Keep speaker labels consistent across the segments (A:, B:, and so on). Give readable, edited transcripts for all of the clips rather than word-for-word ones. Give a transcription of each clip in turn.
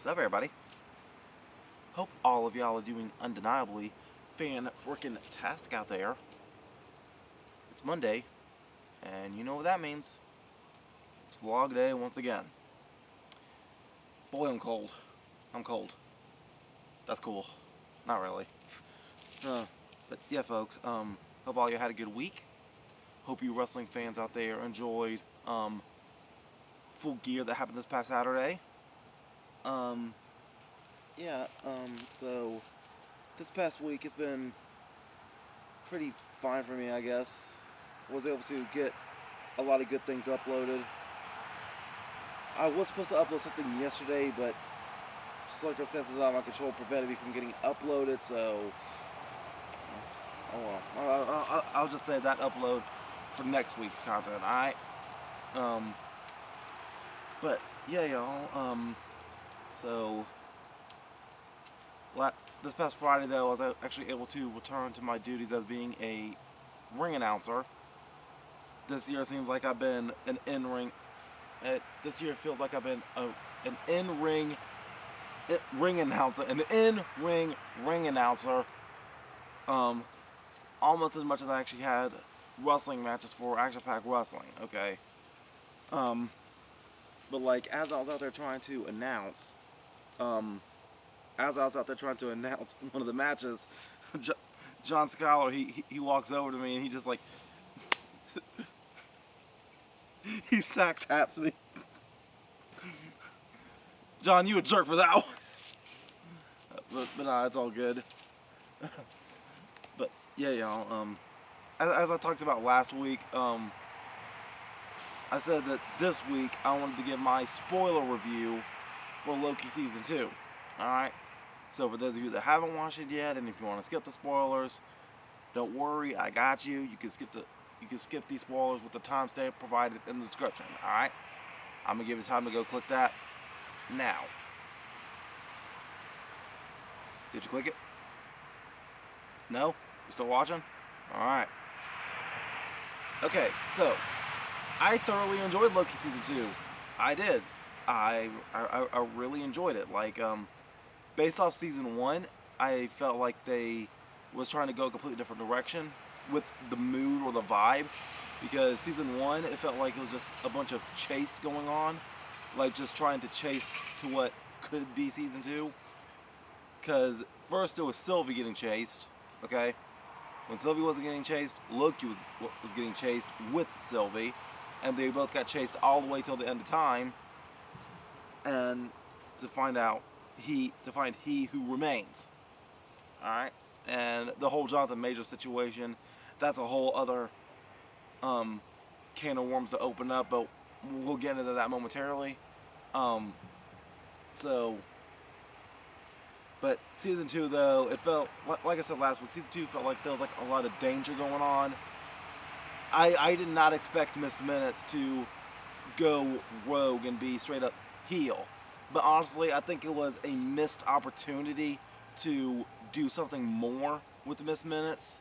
A: What's up, everybody? Hope all of y'all are doing undeniably fan-freaking-tastic out there. It's Monday, and you know what that means. It's vlog day once again. Boy, I'm cold. I'm cold. That's cool. Not really. But yeah, folks, hope all you had a good week. Hope you wrestling fans out there enjoyed Full Gear that happened this past Saturday. So this past week has been pretty fine for me, I guess. Was able to get a lot of good things uploaded. I was supposed to upload something yesterday, but circumstances out of my control prevented me from getting uploaded, so oh well. I'll just say that upload for next week's content, alright? But yeah, y'all, so this past Friday, though, I was actually able to return to my duties as being a ring announcer. This year seems like I've been an in-ring. This year feels like I've been an in-ring ring announcer, an in-ring ring announcer. Almost as much as I actually had wrestling matches for Action Pack Wrestling. Okay. But like as I was out there trying to announce, one of the matches, John Scholar, he walks over to me and he just like, he sack taps me. John, you a jerk for that one. But nah, it's all good. But yeah, y'all, as I talked about last week, I said that this week I wanted to give my spoiler review for Loki Season 2. Alright? So for those of you that haven't watched it yet, and if you want to skip the spoilers, don't worry, I got you. You can skip these spoilers with the timestamp provided in the description. Alright? I'm gonna give you time to go click that now. Did you click it? No? You still watching? Alright. Okay, so I thoroughly enjoyed Loki Season 2. I did. I really enjoyed it. Like, based off Season 1, I felt like they was trying to go a completely different direction with the mood or the vibe. Because Season 1, it felt like it was just a bunch of chase going on. Like, just trying to chase to what could be Season 2. Because first it was Sylvie getting chased, okay? When Sylvie wasn't getting chased, Loki was getting chased with Sylvie. And they both got chased all the way till the end of time. And to find he who remains. Alright? And the whole Jonathan Major situation, that's a whole other can of worms to open up, but we'll get into that momentarily. But Season 2, though, it felt, like I said last week, Season 2 felt like there was like a lot of danger going on. I did not expect Miss Minutes to go rogue and be straight up heel. But honestly, I think it was a missed opportunity to do something more with the Miss Minutes.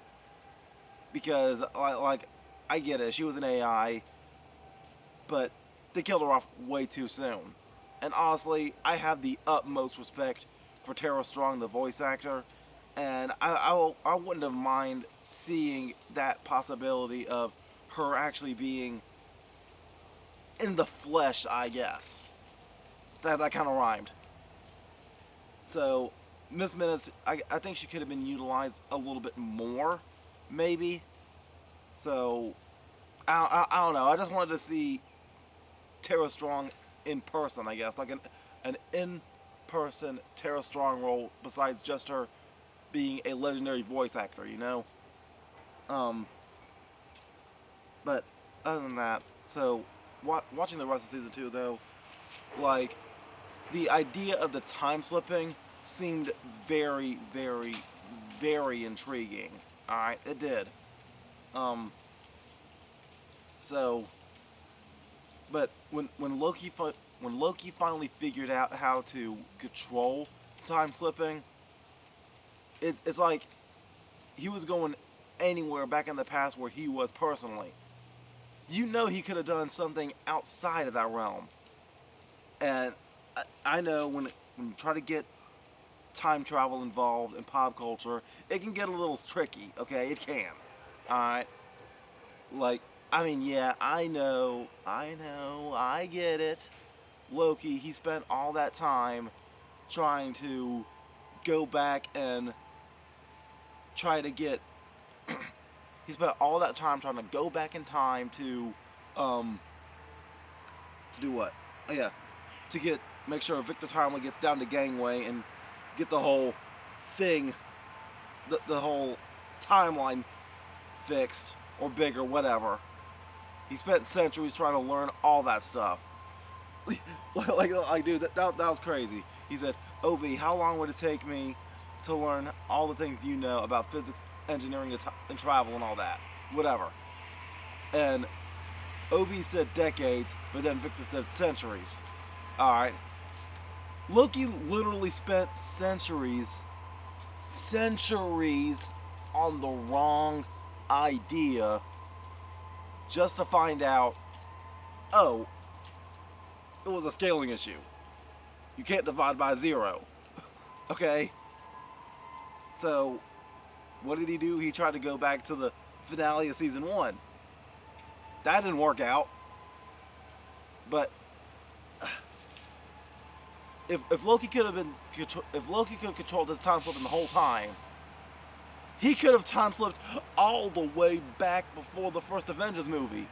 A: Because, like, I get it, she was an AI, but they killed her off way too soon. And honestly, I have the utmost respect for Tara Strong, the voice actor, and I wouldn't have mind seeing that possibility of her actually being in the flesh, I guess. That kind of rhymed. So, Miss Minutes, I think she could have been utilized a little bit more, maybe. So, I don't know. I just wanted to see Tara Strong in person, I guess. Like an in-person Tara Strong role besides just her being a legendary voice actor, you know? But other than that, so watching the rest of Season 2, though, like, the idea of the time slipping seemed very, very, very intriguing. Alright, it did. But when Loki finally figured out how to control time slipping, it's like he was going anywhere back in the past where he was personally. You know he could have done something outside of that realm. And I know when you try to get time travel involved in pop culture, it can get a little tricky, okay? It can. Alright? Like, I mean, yeah, I know, I get it. Loki, he spent all that time trying to go back and try to get he spent all that time trying to go back in time to do what? Oh yeah, to make sure Victor Timely gets down to Gangway and get the whole thing, the whole timeline fixed or bigger, whatever. He spent centuries trying to learn all that stuff. Dude, that was crazy. He said, Obi, how long would it take me to learn all the things you know about physics, engineering, and travel and all that? Whatever. And Obi said decades, but then Victor said centuries. Alright. Loki literally spent centuries on the wrong idea just to find out, oh, it was a scaling issue. You can't divide by 0. Okay? So, what did he do? He tried to go back to the finale of season 1. That didn't work out. But if Loki could have controlled his time slipping the whole time, he could have time slipped all the way back before the first Avengers movie.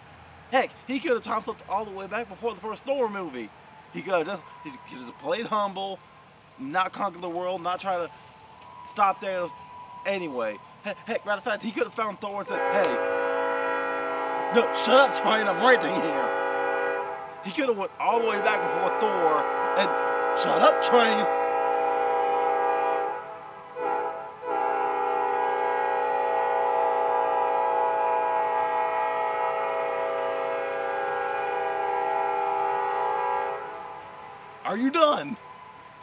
A: Heck, he could have time slipped all the way back before the first Thor movie. He could have just played humble, not conquer the world, not try to stop Thanos. Anyway, heck, matter of fact, he could have found Thor and said, "Hey, no, shut up, Train, I'm right here." He could have went all the way back before Thor and shut up, Train. Are you done?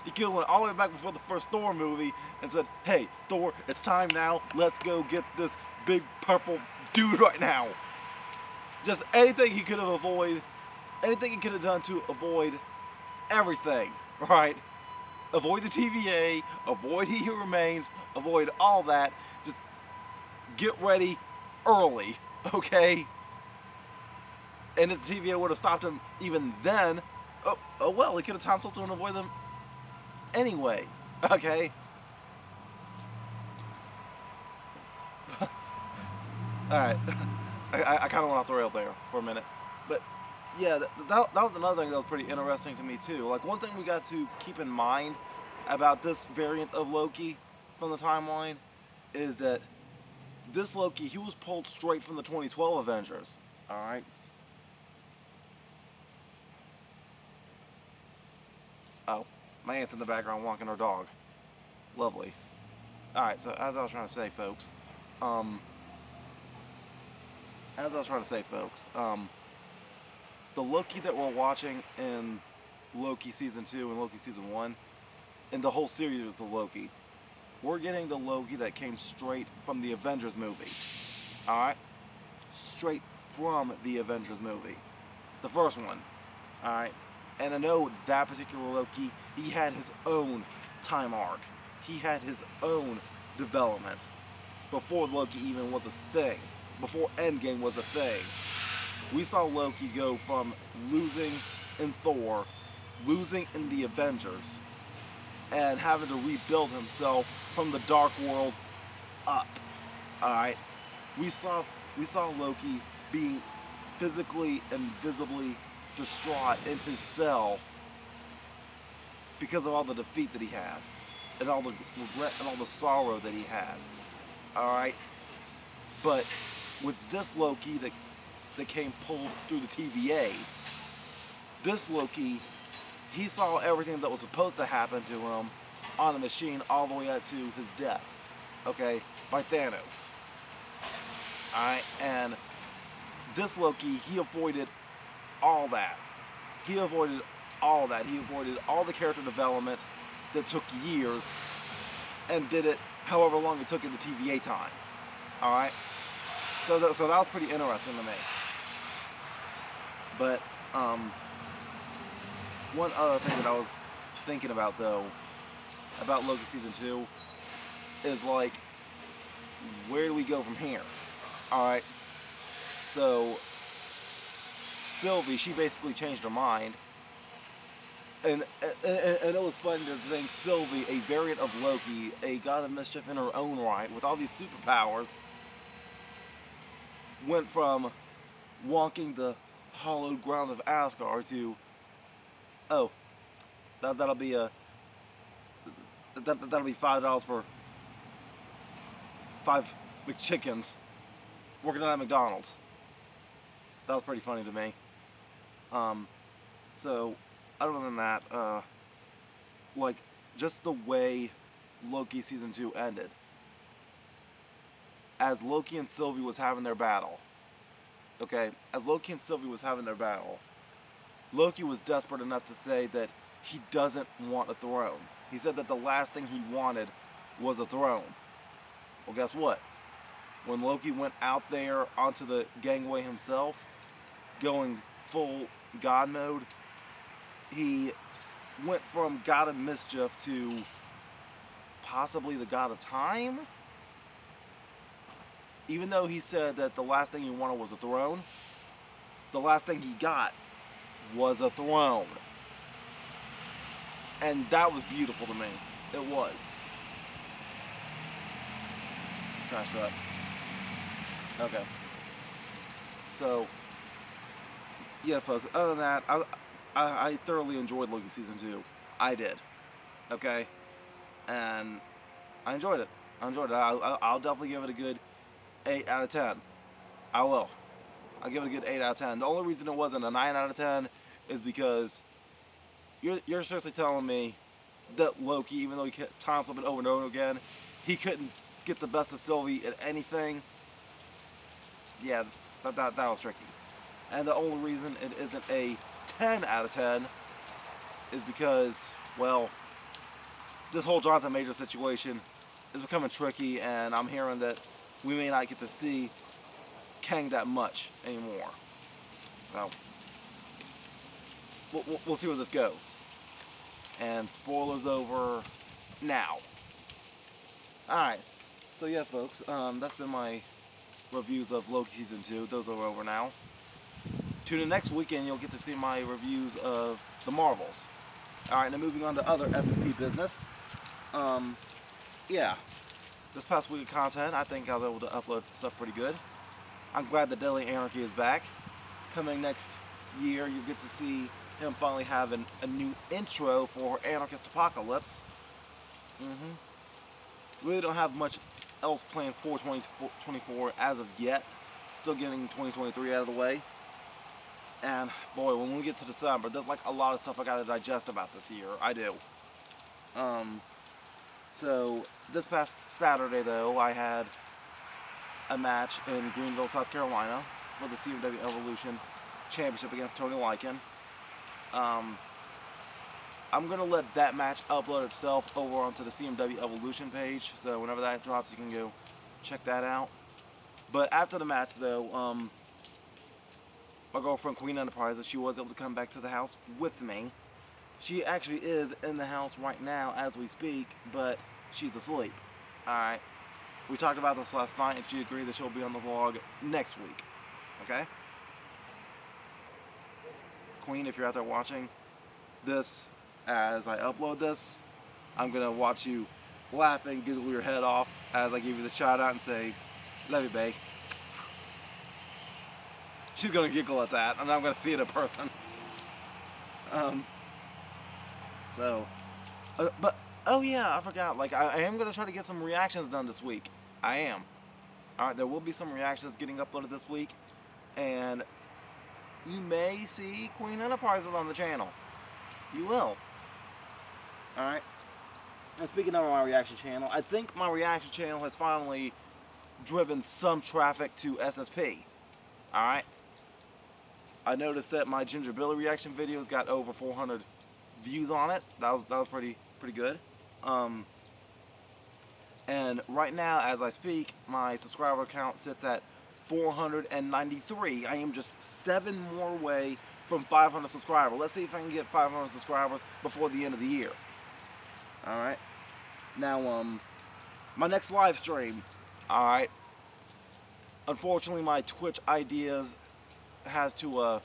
A: He could have went all the way back before the first Thor movie and said, "Hey, Thor, it's time now. Let's go get this big purple dude right now." Just anything he could have avoided, anything he could have done to avoid everything, right? Avoid the TVA, avoid He Who Remains, avoid all that. Just get ready early, okay? And if the TVA would have stopped him even then, oh well, he could have time slipped and avoid them anyway, okay? Alright, I kind of went off the rail there for a minute. But yeah, that was another thing that was pretty interesting to me too. Like, one thing we got to keep in mind about this variant of Loki from the timeline is that this Loki, he was pulled straight from the 2012 Avengers, alright? Oh, my aunt's in the background walking her dog. Lovely. Alright, so as I was trying to say, folks, the Loki that we're watching in Loki Season 2 and Loki Season 1, and the whole series of Loki, we're getting the Loki that came straight from the Avengers movie. Alright? Straight from the Avengers movie. The first one. Alright? And I know that particular Loki, he had his own time arc. He had his own development before Loki even was a thing. Before Endgame was a thing. We saw Loki go from losing in Thor, losing in the Avengers, and having to rebuild himself from the Dark World up. Alright? We saw Loki being physically and visibly distraught in his cell because of all the defeat that he had and all the regret and all the sorrow that he had. Alright? But with this Loki that came pulled through the TVA, this Loki, he saw everything that was supposed to happen to him on a machine all the way up to his death, okay, by Thanos. Alright? And this Loki, he avoided all that. He avoided all that. He avoided all the character development that took years and did it however long it took in the TVA time. Alright? So that was pretty interesting to me. But, one other thing that I was thinking about though, about Loki season 2, is like, where do we go from here? Alright, so Sylvie, she basically changed her mind. And it was funny to think Sylvie, a variant of Loki, a god of mischief in her own right, with all these superpowers, went from walking the hallowed grounds of Asgard to, oh, that'll be $5 for 5 McChickens working at McDonald's. That was pretty funny to me. So other than that, like, just the way Loki season 2 ended, as Loki and Sylvie was having their battle. Okay, as Loki and Sylvie was having their battle, Loki was desperate enough to say that he doesn't want a throne. He said that the last thing he wanted was a throne. Well, guess what? When Loki went out there onto the gangway himself, going full god mode, he went from god of mischief to possibly the god of time? Even though he said that the last thing he wanted was a throne, the last thing he got was a throne. And that was beautiful to me. It was. Trash truck. Okay. So, yeah, folks, other than that, I thoroughly enjoyed Loki season 2. I did. Okay? And I enjoyed it. I'll definitely give it a good 8 out of 10. I will. I'll give it a good 8 out of 10. The only reason it wasn't a 9 out of 10 is because you're seriously telling me that Loki, even though he kept time slipping over and over again, he couldn't get the best of Sylvie at anything? Yeah, that was tricky. And the only reason it isn't a 10 out of 10 is because, well, this whole Jonathan Major situation is becoming tricky, and I'm hearing that we may not get to see Kang that much anymore. So, we'll see where this goes. And spoilers over now. Alright, so yeah, folks, that's been my reviews of Loki Season 2. Those are over now. Tune in next weekend, you'll get to see my reviews of the Marvels. Alright, now moving on to other SSP business. Yeah, this past week of content, I think I was able to upload stuff pretty good. I'm glad that Daily Anarchy is back. Coming next year, you'll get to see him finally having a new intro for Anarchist Apocalypse. Really don't have much else planned for 2024 as of yet. Still getting 2023 out of the way. And boy, when we get to December, there's like a lot of stuff I gotta digest about this year. I do. So this past Saturday though, I had a match in Greenville, South Carolina for the CMW Evolution Championship against Tony Lycan. I'm going to let that match upload itself over onto the CMW Evolution page, so whenever that drops you can go check that out. But after the match though, my girlfriend Queen Enterprises, she was able to come back to the house with me. She actually is in the house right now as we speak, but she's asleep. Alright. We talked about this last night and she agreed that she'll be on the vlog next week. Okay? Queen, if you're out there watching this, as I upload this, I'm going to watch you laughing, giggle your head off as I give you the shout out and say, love you, babe. She's going to giggle at that, and I'm going to see it in person. But, oh yeah, I forgot, like, I am going to try to get some reactions done this week. I am. Alright, there will be some reactions getting uploaded this week, and you may see Queen Enterprises on the channel. You will. Alright. And speaking of my reaction channel, I think my reaction channel has finally driven some traffic to SSP. Alright. I noticed that my Ginger Billy reaction videos got over 400 views on it. That was pretty good. And right now, as I speak, my subscriber count sits at 493. I am just 7 more away from 500 subscribers. Let's see if I can get 500 subscribers before the end of the year. Alright. Now, my next live stream. Alright. Unfortunately, my Twitch ideas had to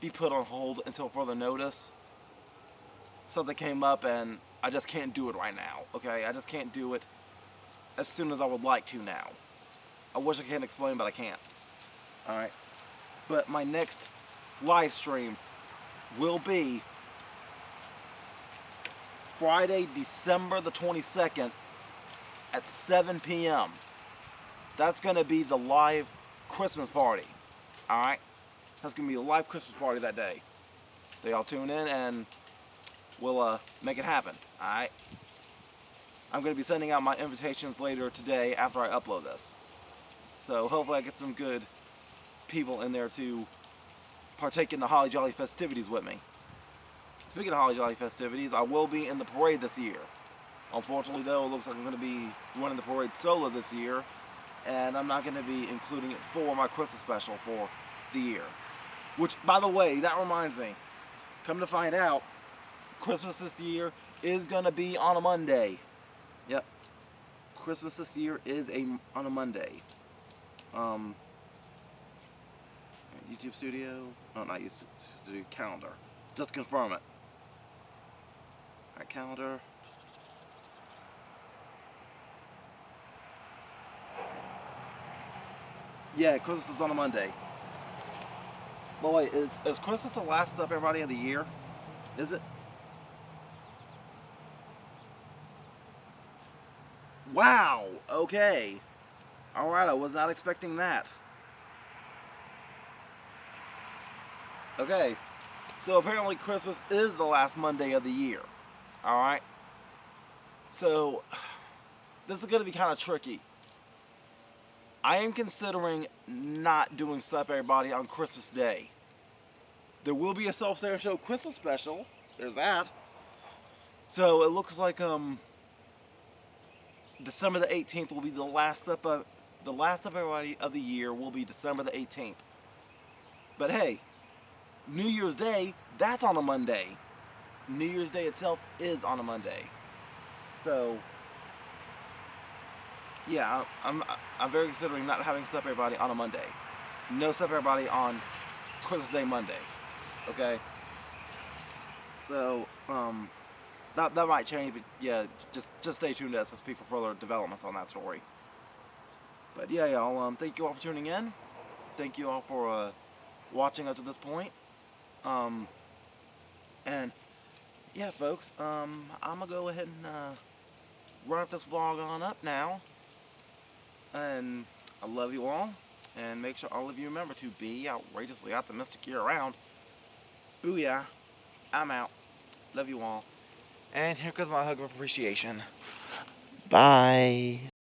A: be put on hold until further notice. Something came up and I just can't do it right now. Okay, I just can't do it as soon as I would like to now. I wish I could explain, but I can't. Alright. But my next live stream will be Friday, December the 22nd at 7 p.m. That's going to be the live Christmas party. Alright? That's going to be a live Christmas party that day. So y'all tune in and we'll make it happen. Alright? I'm going to be sending out my invitations later today after I upload this. So hopefully I get some good people in there to partake in the Holly Jolly festivities with me. Speaking of Holly Jolly festivities, I will be in the parade this year. Unfortunately though, it looks like I'm going to be running the parade solo this year, and I'm not going to be including it for my Christmas special for the year. Which, by the way, that reminds me, come to find out, Christmas this year is going to be on a Monday. Yep. Christmas this year is on a Monday. YouTube Studio? No, not YouTube Studio, calendar. Just to confirm it. Alright, calendar. Yeah, Christmas is on a Monday. But wait, is Christmas the last up everybody of the year? Is it? Wow, okay. Alright, I was not expecting that. Okay, so apparently Christmas is the last Monday of the year. Alright? So, this is going to be kind of tricky. I am considering not doing Sup Everybody on Christmas Day. There will be a SelfStandard Show Christmas special. There's that. So, it looks like December the 18th will be the last Sup Everybody of the year will be December the 18th. But hey, New Year's Day, that's on a Monday. New Year's Day itself is on a Monday. So, yeah, I'm very considering not having Sup Everybody on a Monday. No Sup Everybody on Christmas Day Monday. Okay? So, that might change, but yeah, just stay tuned to SSP for further developments on that story. But yeah, y'all, thank you all for tuning in. Thank you all for watching up to this point. And yeah, folks, I'm gonna go ahead and wrap this vlog on up now. And I love you all, and make sure all of you remember to be outrageously optimistic year-round. Booyah! I'm out. Love you all. And here comes my hug of appreciation. Bye.